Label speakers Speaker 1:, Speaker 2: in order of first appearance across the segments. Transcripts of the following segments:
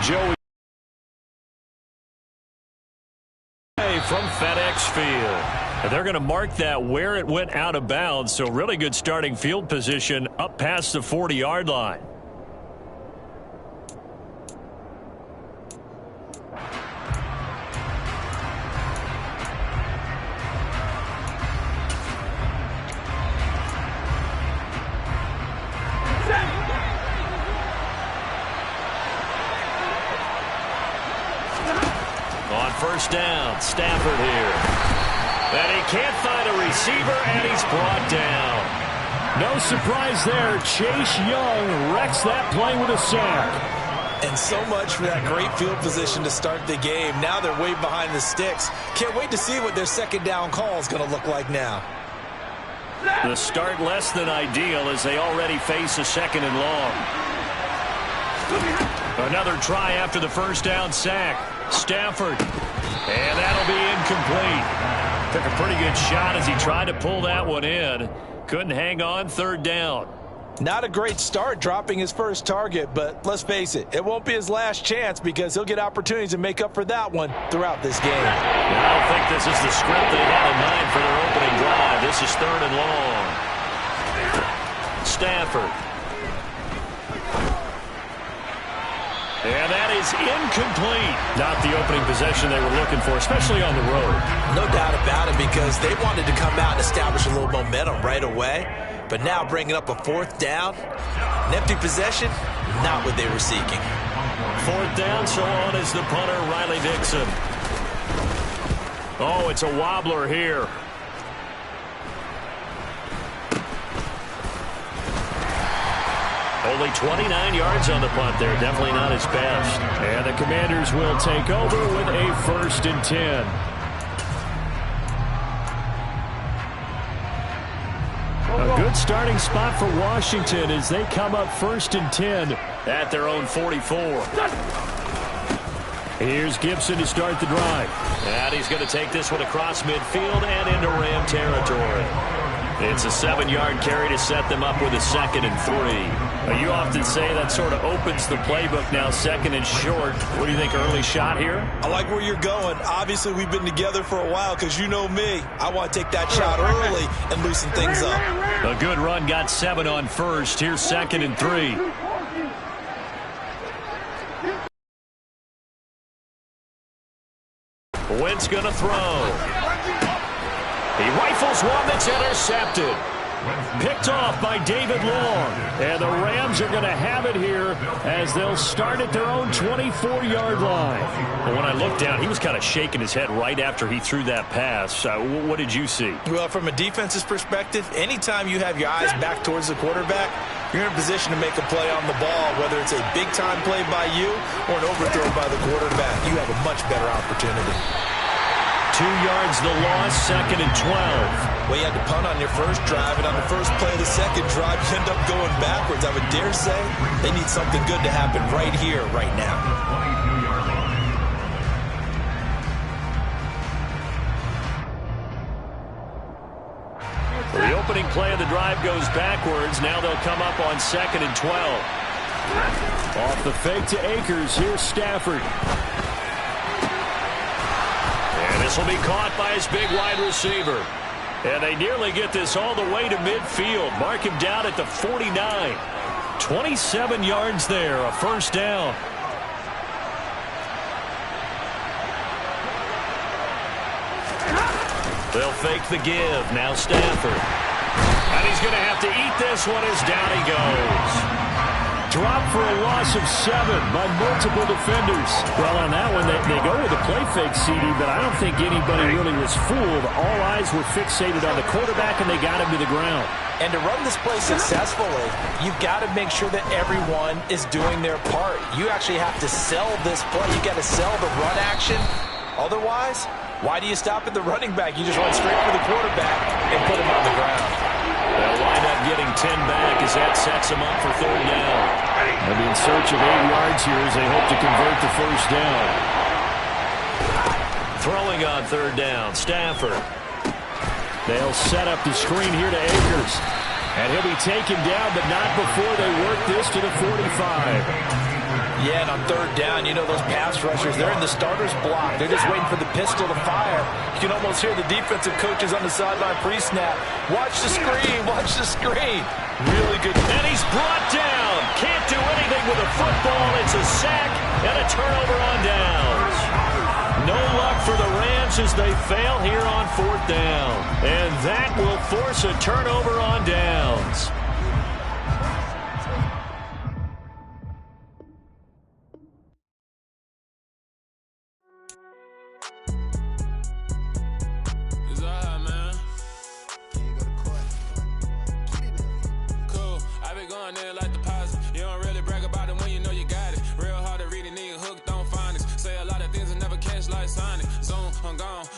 Speaker 1: Joey from FedEx Field. And they're going to mark that where it went out of bounds, so really good starting field position up past the 40-yard line. On first down, Stafford here. And he can't find a receiver, and he's brought down.
Speaker 2: No surprise there. Chase Young wrecks that play with a sack.
Speaker 3: And so much for that great field position to start the game. Now they're way behind the sticks. Can't wait to see what their second down call is going to look like now.
Speaker 1: The start less than ideal as they already face a second and long. Another try after the first down sack. Stafford. And that'll be incomplete. Took a pretty good shot as he tried to pull that one in. Couldn't hang on, third down.
Speaker 3: Not a great start dropping his first target, but let's face it, it won't be his last chance because he'll get opportunities to make up for that one throughout this game.
Speaker 1: I don't think this is the script they had in mind for their opening drive. This is third and long. Stafford. And that is incomplete. Not the opening possession they were looking for, especially on the road.
Speaker 3: No doubt about it, because they wanted to come out and establish a little momentum right away. But now bringing up a fourth down, an empty possession, not what they were seeking.
Speaker 1: Fourth down, so on is the punter, Riley Dixon. Oh, it's a wobbler here. Only 29 yards on the punt there. Definitely not his best.
Speaker 2: And the Commanders will take over with a 1st and 10. A good starting spot for Washington as they come up 1st and 10
Speaker 1: at their own 44.
Speaker 2: Here's Gibson to start the drive.
Speaker 1: And he's going to take this one across midfield and into Ram territory. It's a 7-yard carry to set them up with a 2nd and 3. You often say that sort of opens the playbook now, 2nd and short. What do you think, early shot here?
Speaker 3: I like where you're going. Obviously, we've been together for a while because you know me. I want to take that shot early and loosen things up.
Speaker 1: A good run, got 7 on first. Here's 2nd and 3. Wentz going to throw. He rifles one that's intercepted. Picked off by David Long. And the Rams are going to have it here as they'll start at their own 24-yard line. Well, when I looked down, he was kind of shaking his head right after he threw that pass. What did you see?
Speaker 3: Well, from a defense's perspective, anytime you have your eyes back towards the quarterback, you're in a position to make a play on the ball, whether it's a big-time play by you or an overthrow by the quarterback. You have a much better opportunity.
Speaker 1: 2 yards the loss, 2nd and 12.
Speaker 3: Well, you had to punt on your first drive, and on the first play of the second drive, you end up going backwards. I would dare say they need something good to happen right here, right now.
Speaker 1: Well, the opening play of the drive goes backwards. Now they'll come up on 2nd and 12.
Speaker 2: Off the fake to Akers, here's Stafford.
Speaker 1: This will be caught by his big wide receiver. And they nearly get this all the way to midfield. Mark him down at the 49. 27 yards there, a first down. They'll fake the give. Now Stafford. And he's going to have to eat this one as down he goes.
Speaker 2: Dropped for a loss of 7 by multiple defenders. Well, on that one, they go with a play fake, CD, but I don't think anybody really was fooled. All eyes were fixated on the quarterback, and they got him to the ground.
Speaker 3: And to run this play successfully, you've got to make sure that everyone is doing their part. You actually have to sell this play. You've got to sell the run action. Otherwise, why do you stop at the running back? You just run straight for the quarterback and put him on the ground.
Speaker 1: They'll wind up getting 10 back as that sets them up for third down.
Speaker 2: They'll be in search of 8 yards here as they hope to convert the first down.
Speaker 1: Throwing on third down, Stafford.
Speaker 2: They'll set up the screen here to Akers. And he'll be taken down, but not before they work this to the 45.
Speaker 3: Yeah, and on third down, you know those pass rushers, they're in the starter's block. They're just waiting for the pistol to fire. You can almost hear the defensive coaches on the sideline pre-snap. Watch the screen, watch the screen. Really good.
Speaker 1: And he's brought down. Can't do anything with a football. It's a sack and a turnover on downs. No luck for the Rams as they fail here on fourth down. And that will force a turnover on downs.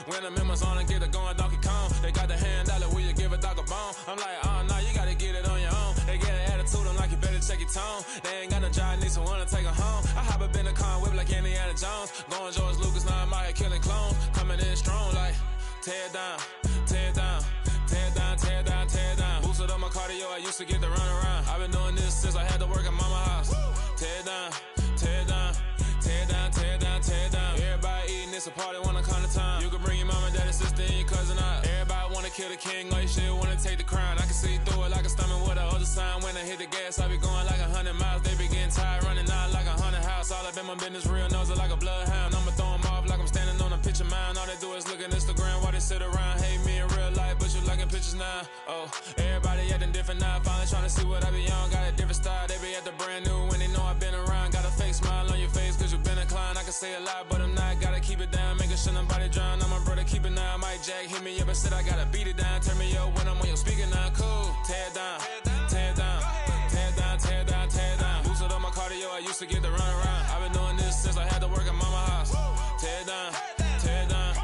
Speaker 4: When I'm in my zone and get it going Donkey Kong. They got the hand dollar, will you give a dog a bone? I'm like, oh, no, you gotta get it on your own. They get an attitude, I'm like, you better check your tone. They ain't got no job, need someone to take her home. I hop up in a car, whip like Indiana Jones. Going George Lucas, now I'm out here killing clones. Coming in strong like, tear down, tear down, tear down, tear down, tear down. Boosted up my cardio, I used to get the run around. I've been doing this since I had to work at mama house. Tear down, tear down, tear down, tear down, tear down. Everybody eating, it's a party, wanna come to time. You can bring your mama, daddy, sister, and your cousin out. Everybody wanna kill the king, all you shit wanna take the crown. I can see through it like a stomach with a other sign. When I hit the gas, I be going like 100 miles. They be getting tired, running out like 100 house. All up in my business, real nose like a bloodhound. I'ma throw them off like I'm standing on a picture mound. All they do is look at Instagram while they sit around. Hate me in real life, but you liking pictures now. Oh, everybody acting different now. Finally trying to see what I be on. Got a different style, they be at the brand new when they know I've been around. Got a fake smile on your face cause you been inclined. I can say a lot, but I'm not. Gotta keep it down, making sure nobody drown. I'm my brother, keep it now. Mike Jack hit me up and said I gotta beat it down. Turn me up when I'm on your speaker now. Cool, tear down, tear down, tear down, tear down, tear down. Boosted up my cardio, I used to get the run around. I've been doing this since I had to work at mama house. Tear down, tear down,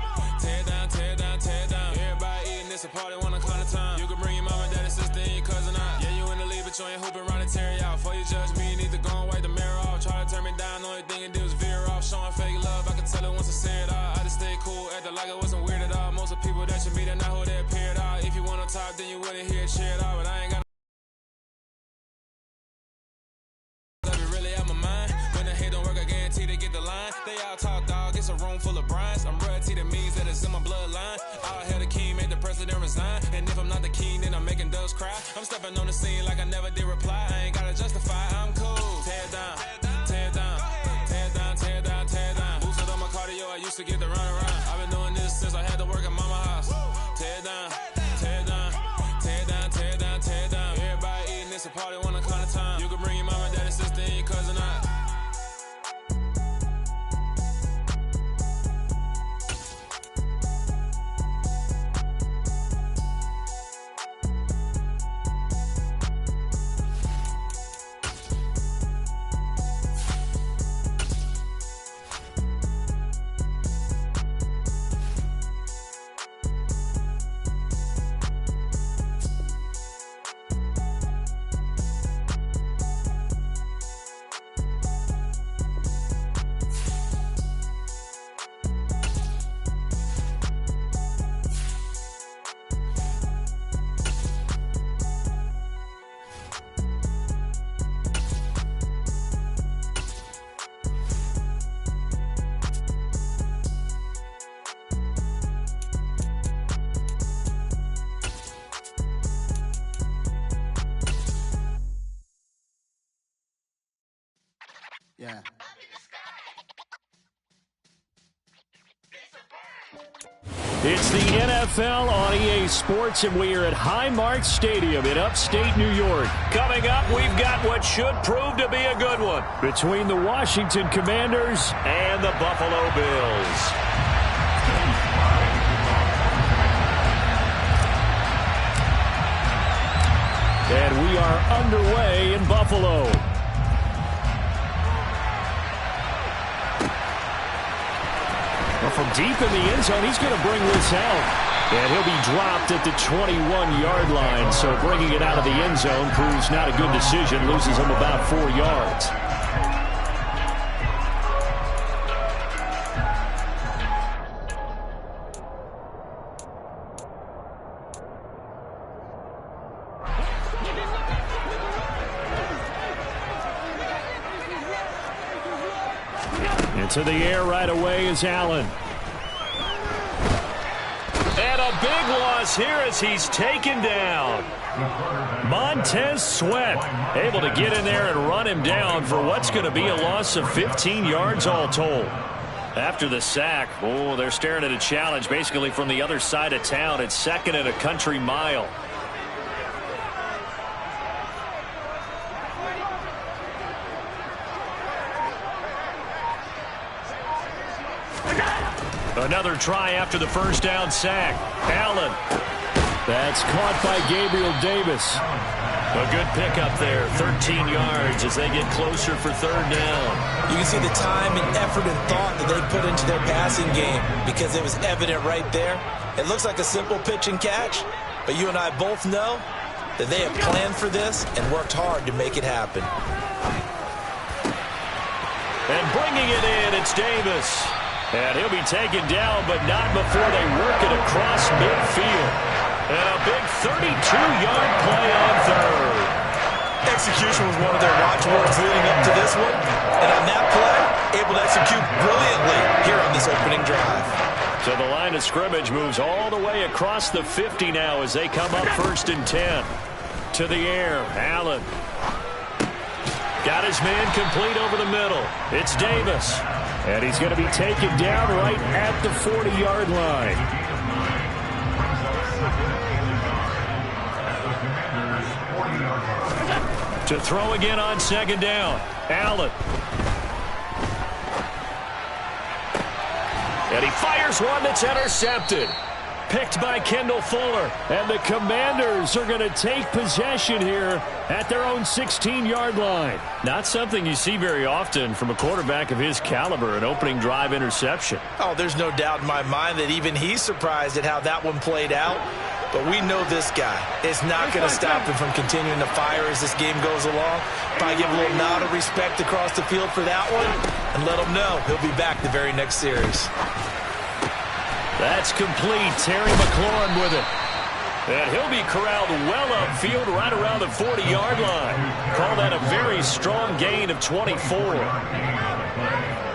Speaker 4: tear down, tear down, tear down. Everybody eating, it's a party, wanna climb the time. You can bring your mama, daddy, sister, and your cousin out. Yeah, you in the lead, but you ain't hooping around and tear you out. Before you judge me, you need to go and wipe the mirror off. Try to turn me down, only thing you do is veer off. Showing fake love, I can tell it once I say it all. I just stay cool, acting like it wasn't weird at all. Most of the people that you meet are not who they appear at all. If you want on top, then you wouldn't hear it cheer at all. But I ain't got really out my mind. When the hate don't work, I guarantee they get the line. They all talk dog, it's a room full of brines. I'm royalty, that means that it's in my bloodline. All hell the king, made the president resign. And if I'm not the king, then I'm making doves cry. I'm stepping on the scene like I never did reply. I ain't gotta justify, I'm cool. Tear down, tear down, tear down, tear down, tear down. Boosted on my cardio, I used to get the run around. I've been doing this since I had to work at mama house. Tear down, tear down, tear down, tear down, tear down. Everybody eating, it's a party, wanna come to time. You can bring your mama, daddy, sister, and your cousin out.
Speaker 5: Yeah.
Speaker 1: It's the NFL on EA Sports, and we are at Highmark Stadium in upstate New York. Coming up, we've got what should prove to be a good one between the Washington Commanders and the Buffalo Bills. And we are underway in Buffalo. Well, from deep in the end zone, he's going to bring this out. And he'll be dropped at the 21-yard line. So bringing it out of the end zone proves not a good decision. Loses him about 4 yards. And to the air right away is Allen. And a big loss here as he's taken down. Montez Sweat able to get in there and run him down for what's going to be a loss of 15 yards all told. After the sack, they're staring at a challenge basically from the other side of town. It's second and a country mile. Another try after the first down sack. Allen. That's caught by Gabriel Davis. A good pickup there, 13 yards as they get closer for third down.
Speaker 3: You can see the time and effort and thought that they put into their passing game because it was evident right there. It looks like a simple pitch and catch, but you and I both know that they have planned for this and worked hard to make it happen.
Speaker 1: And bringing it in, it's Davis. And he'll be taken down, but not before they work it across midfield. And a big 32-yard play on third.
Speaker 3: Execution was one of their watchwords leading up to this one. And on that play, able to execute brilliantly here on this opening drive.
Speaker 1: So the line of scrimmage moves all the way across the 50 now as they come up 1st and 10. To the air, Allen. Got his man complete over the middle. It's Davis. And he's going to be taken down right at the 40-yard line. To throw again on second down. Allen. And he fires one that's intercepted. Picked by Kendall Fuller. And the Commanders are going to take possession here at their own 16-yard line. Not something you see very often from a quarterback of his caliber, an opening drive interception.
Speaker 3: Oh, there's no doubt in my mind that even he's surprised at how that one played out. But we know this guy is not going to stop him from continuing to fire as this game goes along. Probably give a little nod of respect across the field for that one and let him know he'll be back the very next series.
Speaker 1: That's complete. Terry McLaurin with it. And he'll be corralled well upfield right around the 40-yard line. Call that a very strong gain of 24.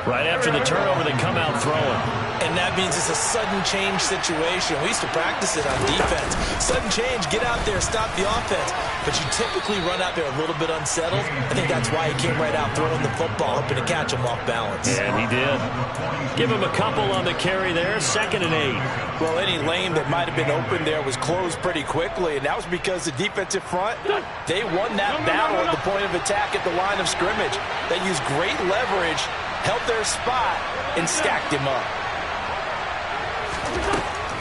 Speaker 1: Right after the turnover, they come out throwing.
Speaker 3: And that means it's a sudden change situation. We used to practice it on defense. Sudden change, get out there, stop the offense. But you typically run out there a little bit unsettled. I think that's why he came right out throwing the football, hoping to catch him off balance.
Speaker 1: And he did. Give him a couple on the carry there, 2nd and 8.
Speaker 3: Well, any lane that might have been open there was closed pretty quickly, and that was because the defensive front, they won that battle at the point of attack at the line of scrimmage. They used great leverage, held their spot, and stacked him up.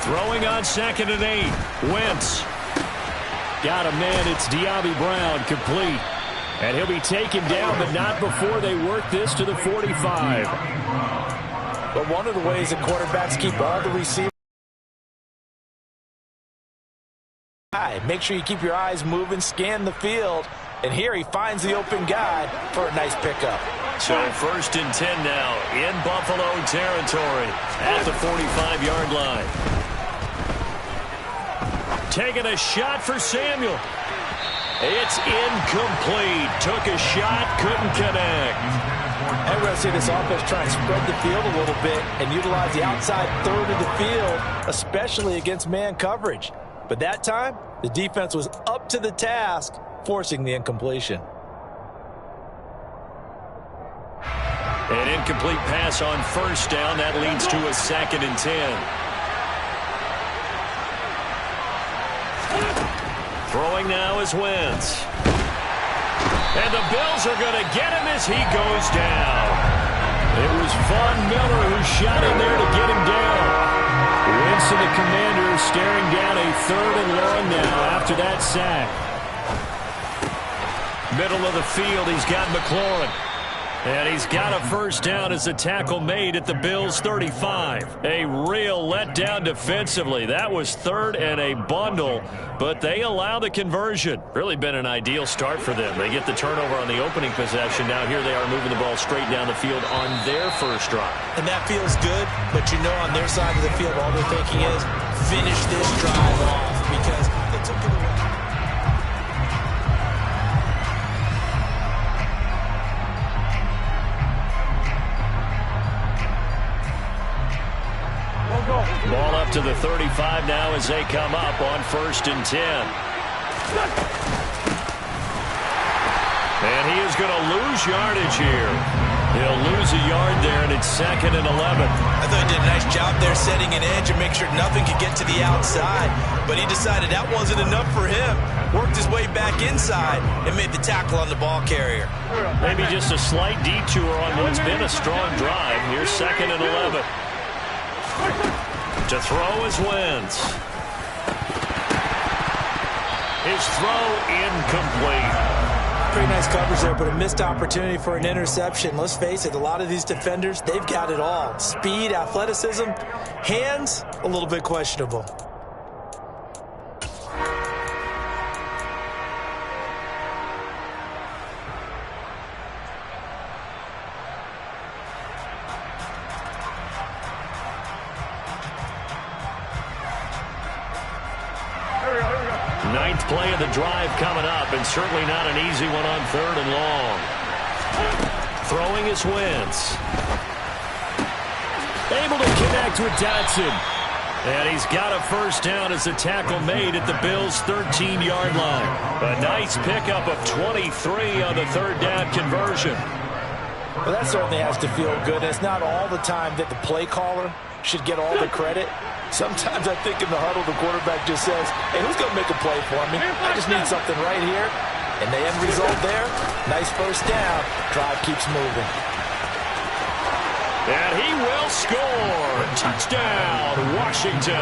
Speaker 1: Throwing on 2nd and 8. Wentz. Got a man. It's De'Ami Brown complete. And he'll be taken down, but not before they work this to the 45.
Speaker 3: But one of the ways that quarterbacks keep all the receivers. Make sure you keep your eyes moving, scan the field. And here he finds the open guy for a nice pickup.
Speaker 1: So 1st and 10 now in Buffalo territory at the 45-yard line. Taking a shot for Samuel. It's incomplete. Took a shot, couldn't connect.
Speaker 3: And we're going to see this offense try and spread the field a little bit and utilize the outside third of the field, especially against man coverage. But that time, the defense was up to the task, forcing the incompletion.
Speaker 1: An incomplete pass on 1st down. That leads to a 2nd and 10. Throwing now is Wentz. And the Bills are going to get him as he goes down. It was Von Miller who shot in there to get him down. Wentz and the Commanders staring down a 3rd and long now after that sack. Middle of the field, he's got McLaurin. And he's got a 1st down as the tackle made at the Bills' 35. A real letdown defensively. That was 3rd and a bundle, but they allow the conversion. Really been an ideal start for them. They get the turnover on the opening possession. Now here they are moving the ball straight down the field on their first drive.
Speaker 3: And that feels good, but you know on their side of the field, all they're thinking is finish this drive off because they took it away.
Speaker 1: 35 now as they come up on 1st and 10. And he is going to lose yardage here. He'll lose a yard there, and it's 2nd and 11.
Speaker 3: I thought he did a nice job there setting an edge and make sure nothing could get to the outside. But he decided that wasn't enough for him. Worked his way back inside and made the tackle on the ball carrier.
Speaker 1: Maybe just a slight detour on what's been a strong drive. Here's 2nd and 11. To throw is Wentz. His throw incomplete.
Speaker 3: Pretty nice coverage there, but a missed opportunity for an interception. Let's face it, a lot of these defenders, they've got it all. Speed, athleticism, hands, a little bit questionable.
Speaker 1: Ninth play of the drive coming up, and certainly not an easy one on 3rd and long. Throwing is Wentz. Able to connect with Dotson. And he's got a first down as the tackle made at the Bills' 13-yard line. A nice pickup of 23 on the 3rd down conversion.
Speaker 3: Well, that certainly has to feel good. It's not all the time that the play caller should get all the credit. Sometimes I think in the huddle, the quarterback just says, hey, who's going to make a play for me? I just need something right here. And the end result there, nice first down. Drive keeps moving.
Speaker 1: And he will score. Touchdown, Washington.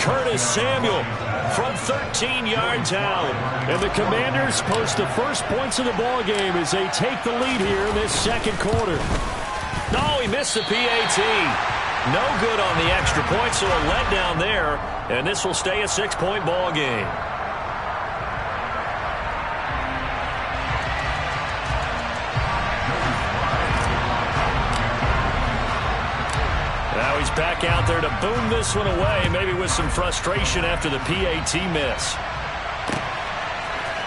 Speaker 1: Curtis Samuel from 13 yards out. And the Commanders post the first points of the ball game as they take the lead here in this 2nd quarter. No, he missed the PAT. No good on the extra point, so a letdown there, and this will stay a 6-point ball game. Now he's back out there to boom this one away, maybe with some frustration after the PAT miss.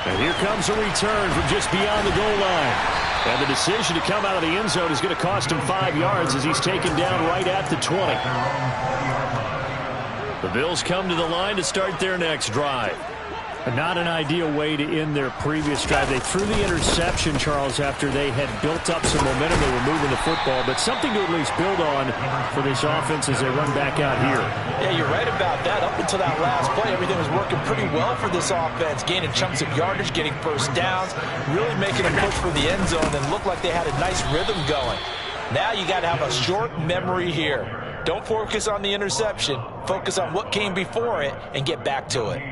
Speaker 1: And here comes a return from just beyond the goal line. And the decision to come out of the end zone is going to cost him 5 yards as he's taken down right at the 20. The Bills come to the line to start their next drive. Not an ideal way to end their previous drive. They threw the interception, Charles, after they had built up some momentum. They were moving the football, but something to at least build on for this offense as they run back out here.
Speaker 3: Yeah, you're right about that. Up until that last play, everything was working pretty well for this offense, gaining chunks of yardage, getting first downs, really making a push for the end zone, and looked like they had a nice rhythm going. Now you got to have a short memory here. Don't focus on the interception. Focus on what came before it and get back to it.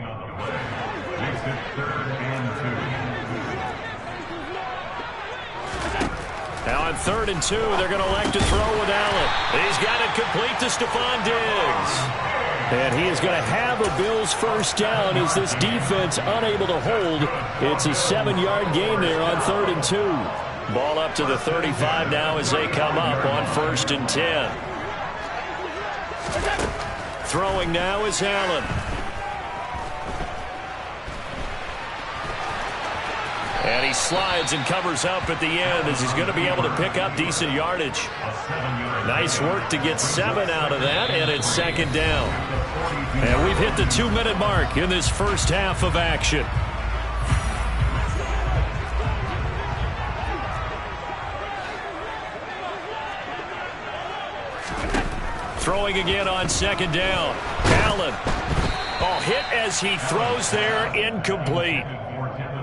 Speaker 1: Now on 3rd and 2, they're going to elect to throw with Allen. He's got it complete to Stephon Diggs. And he is going to have a Bills first down as this defense unable to hold. It's a 7-yard gain there on 3rd and 2. Ball up to the 35 now as they come up on 1st and 10. Throwing now is Allen. And he slides and covers up at the end as he's going to be able to pick up decent yardage. Nice work to get 7 out of that, and it's 2nd down. And we've hit the 2-minute mark in this first half of action. Throwing again on 2nd down. Allen. Oh, hit as he throws there, incomplete.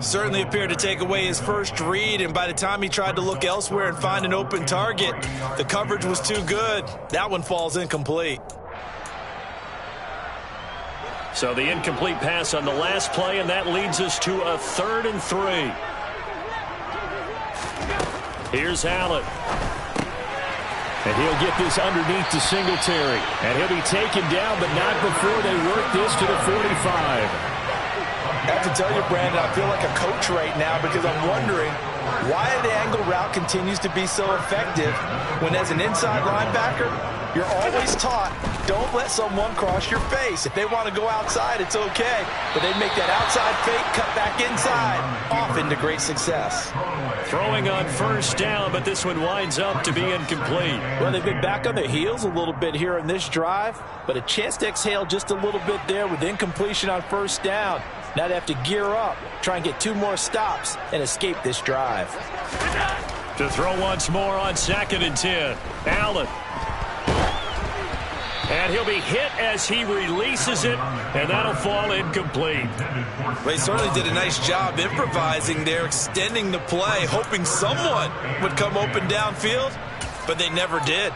Speaker 3: Certainly appeared to take away his first read, and by the time he tried to look elsewhere and find an open target, the coverage was too good. That one falls incomplete.
Speaker 1: So the incomplete pass on the last play, and that leads us to a 3rd and 3. Here's Allen. And he'll get this underneath to Singletary. And he'll be taken down, but not before they work this to the 45.
Speaker 3: I have to tell you, Brandon, I feel like a coach right now because I'm wondering why the angle route continues to be so effective when as an inside linebacker, you're always taught don't let someone cross your face. If they want to go outside, it's okay. But they make that outside fake, cut back inside, off into great success.
Speaker 1: Throwing on first down, but this one winds up to be incomplete.
Speaker 3: Well, they've been back on their heels a little bit here in this drive, but a chance to exhale just a little bit there with incompletion on first down. Now they have to gear up, try and get 2 more stops, and escape this drive.
Speaker 1: To throw once more on 2nd and 10. Allen. And he'll be hit as he releases it, and that'll fall incomplete.
Speaker 3: Well, he certainly did a nice job improvising there, extending the play, hoping someone would come open downfield, but they never did.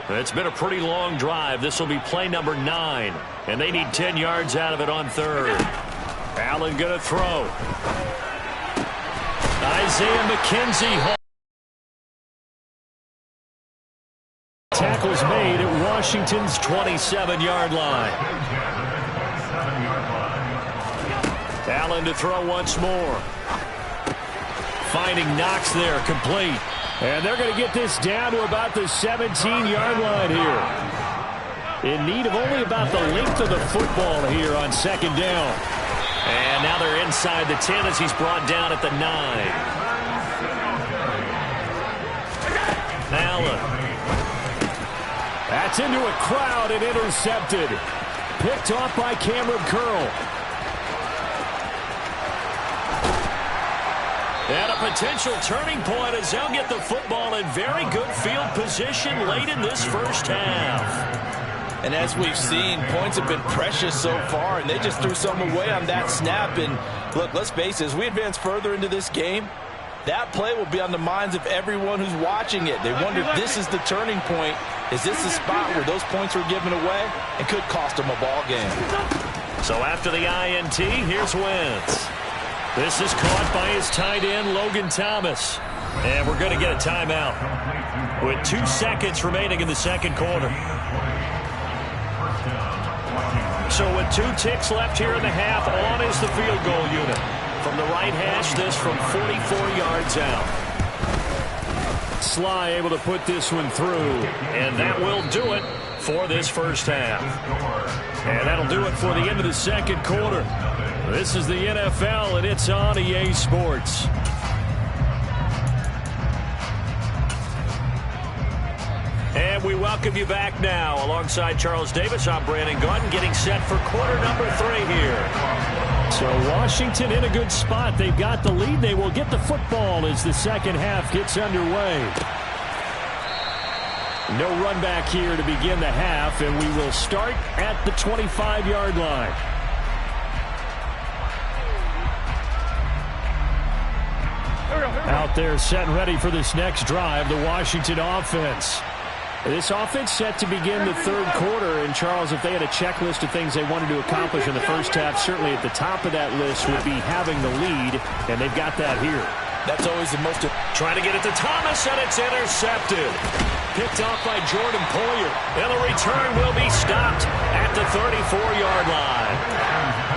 Speaker 1: It's been a pretty long drive. This will be play number 9, and they need 10 yards out of it on 3rd. Allen going to throw. Isaiah McKenzie. Tackles made at Washington's 27-yard line. Allen to throw once more. Finding Knox there, complete. And they're going to get this down to about the 17-yard line here. In need of only about the length of the football here on 2nd down. And now they're inside the 10 as he's brought down at the 9. Allen. That's into a crowd and intercepted. Picked off by Cameron Curl. And a potential turning point as they'll get the football in very good field position late in this first half.
Speaker 3: And as we've seen, points have been precious so far, and they just threw some away on that snap. And look, let's face it, as we advance further into this game, that play will be on the minds of everyone who's watching it. They wonder if this is the turning point. Is this the spot where those points were given away and could cost them a ball game?
Speaker 1: So after the INT, here's Wentz. This is caught by his tight end, Logan Thomas. And we're going to get a timeout with 2 seconds remaining in the 2nd quarter. So with 2 ticks left here in the half, on is the field goal unit. From the right hash, this from 44 yards out. Sly able to put this one through, and that will do it for this first half. And that'll do it for the end of the 2nd quarter. This is the NFL, and it's on EA Sports. And we welcome you back now. Alongside Charles Davis, I'm Brandon Gaudin, getting set for quarter number 3 here. So Washington in a good spot. They've got the lead. They will get the football as the 2nd half gets underway. No run back here to begin the half, and we will start at the 25-yard line. Out there set and ready for this next drive, the Washington offense. This offense set to begin the 3rd quarter, and Charles, if they had a checklist of things they wanted to accomplish in the first half, certainly at the top of that list would be having the lead, and they've got that here.
Speaker 3: That's always the most...
Speaker 1: Trying to get it to Thomas, and it's intercepted. Picked off by Jordan Poyer, and the return will be stopped at the 34-yard line.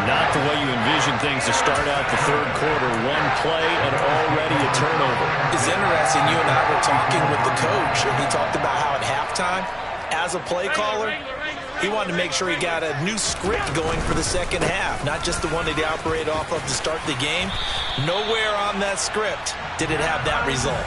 Speaker 1: Not the way you envision things to start out the 3rd quarter. 1 play and already a turnover.
Speaker 3: It's interesting. You and I were talking with the coach, and he talked about how at halftime, as a play caller, he wanted to make sure he got a new script going for the 2nd half, not just the one that he operated off of to start the game. Nowhere on that script did it have that result.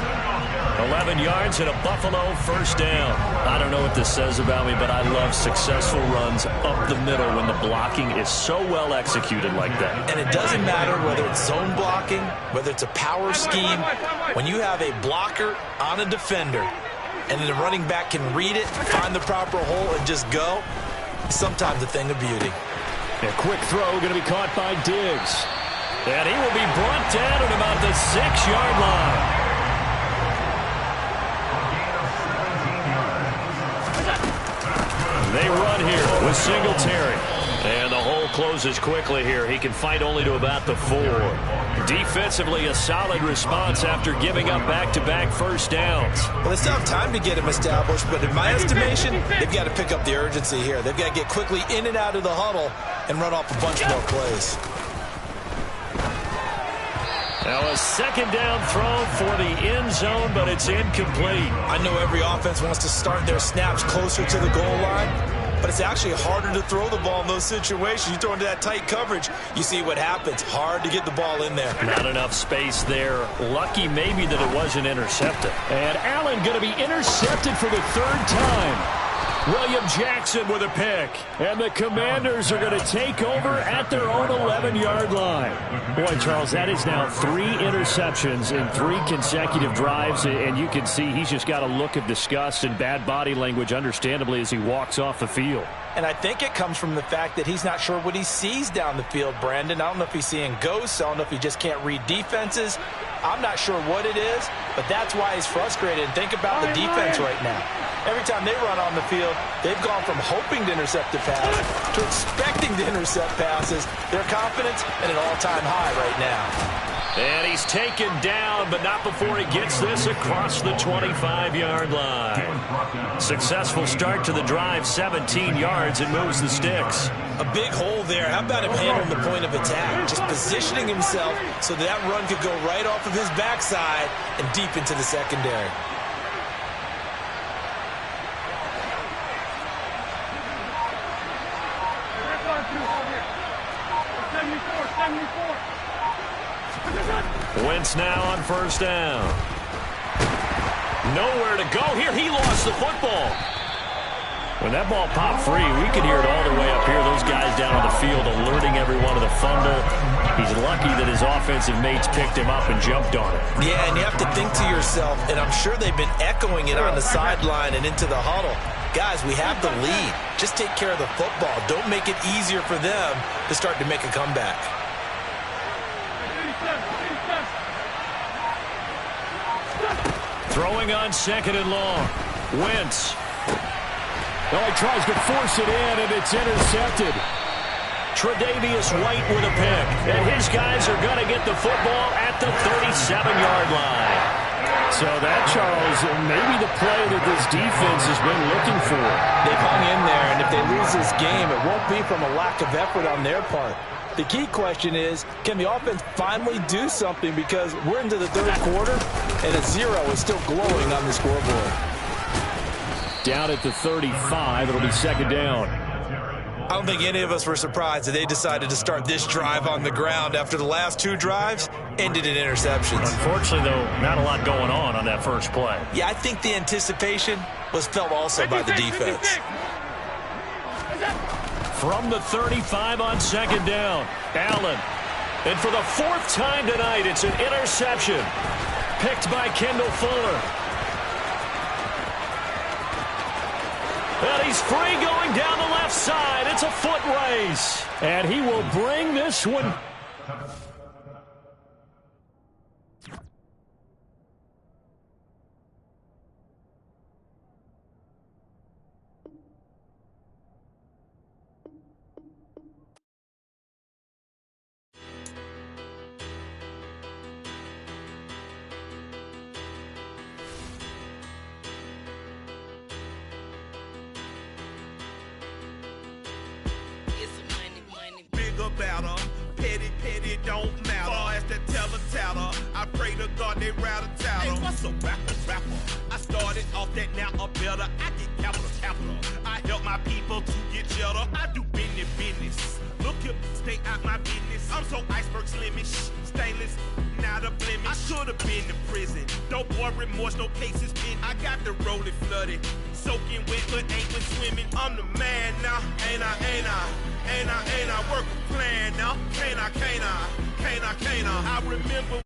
Speaker 1: 11 yards and a Buffalo first down. I don't know what this says about me, but I love successful runs up the middle when the blocking is so well executed like that.
Speaker 3: And it doesn't matter whether it's zone blocking, whether it's a power scheme. When you have a blocker on a defender and the running back can read it, find the proper hole, and just go, sometimes a thing of beauty.
Speaker 1: A quick throw going to be caught by Diggs. And he will be brought down at about the 6-yard line. They run here with Singletary. And the hole closes quickly here. He can fight only to about the 4. Defensively, a solid response after giving up back-to-back first downs.
Speaker 3: Well, they still have time to get him established, but in my estimation, they've got to pick up the urgency here. They've got to get quickly in and out of the huddle and run off a bunch more plays.
Speaker 1: Now a second down throw for the end zone, but it's incomplete.
Speaker 3: I know every offense wants to start their snaps closer to the goal line, but it's actually harder to throw the ball in those situations. You throw into that tight coverage, you see what happens. Hard to get the ball in there.
Speaker 1: Not enough space there. Lucky maybe that it wasn't intercepted. And Allen going to be intercepted for the third time. William Jackson with a pick. And the Commanders are going to take over at their own 11-yard line. Boy, Charles, that is now 3 interceptions in 3 consecutive drives. And you can see he's just got a look of disgust and bad body language, understandably, as he walks off the field.
Speaker 3: And I think it comes from the fact that he's not sure what he sees down the field, Brandon. I don't know if he's seeing ghosts. I don't know if he just can't read defenses. I'm not sure what it is, but that's why he's frustrated. And think about the defense right now. Every time they run on the field, they've gone from hoping to intercept a pass to expecting to intercept passes. Their confidence at an all-time high right now.
Speaker 1: And he's taken down, but not before he gets this across the 25-yard line. Successful start to the drive, 17 yards, and moves the sticks.
Speaker 3: A big hole there. How about him handling the point of attack? Just positioning himself so that run could go right off of his backside and deep into the secondary.
Speaker 1: Wentz now on first down. Nowhere to go here. He lost the football. When that ball popped free, we could hear it all the way up here. Those guys down on the field alerting everyone of the fumble. He's lucky that his offensive mates picked him up and jumped on it.
Speaker 3: Yeah, and you have to think to yourself, and I'm sure they've been echoing it on the sideline and into the huddle. Guys, we have the lead. Just take care of the football. Don't make it easier for them to start to make a comeback.
Speaker 1: Throwing on second and long. Wentz. Well, he tries to force it in, and it's intercepted. Tre'Davious White with a pick. And his guys are going to get the football at the 37-yard line. So that, Charles, maybe the play that this defense has been looking for.
Speaker 3: They've hung in there, and if they lose this game, it won't be from a lack of effort on their part. The key question is, can the offense finally do something? Because we're into the third quarter, and a 0 is still glowing on the scoreboard.
Speaker 1: Down at the 35, it'll be second down.
Speaker 3: I don't think any of us were surprised that they decided to start this drive on the ground after the last 2 drives ended in interceptions.
Speaker 1: Unfortunately, though, not a lot going on that first play.
Speaker 3: Yeah, I think the anticipation was felt also by the defense.
Speaker 1: From the 35 on second down, Allen. And for the 4th time tonight, it's an interception. Picked by Kendall Fuller. And he's free going down the left side. It's a foot race. And he will bring this one.
Speaker 5: Better. Petty don't matter. Far as the teller, I pray to God they rattle tattle. Hey, what's a rapper? I started off that, now I'm better. I get capital. I help my people to get cheddar. I do business. Look here, stay out my business. I'm so iceberg slimish, stainless, not a blemish. I should have been in prison. No boy remorse, no cases pinned. I got the rolling flooded, soaking wet, but ain't been swimming. I'm the man now, ain't I? Work a plan now, can't I? I remember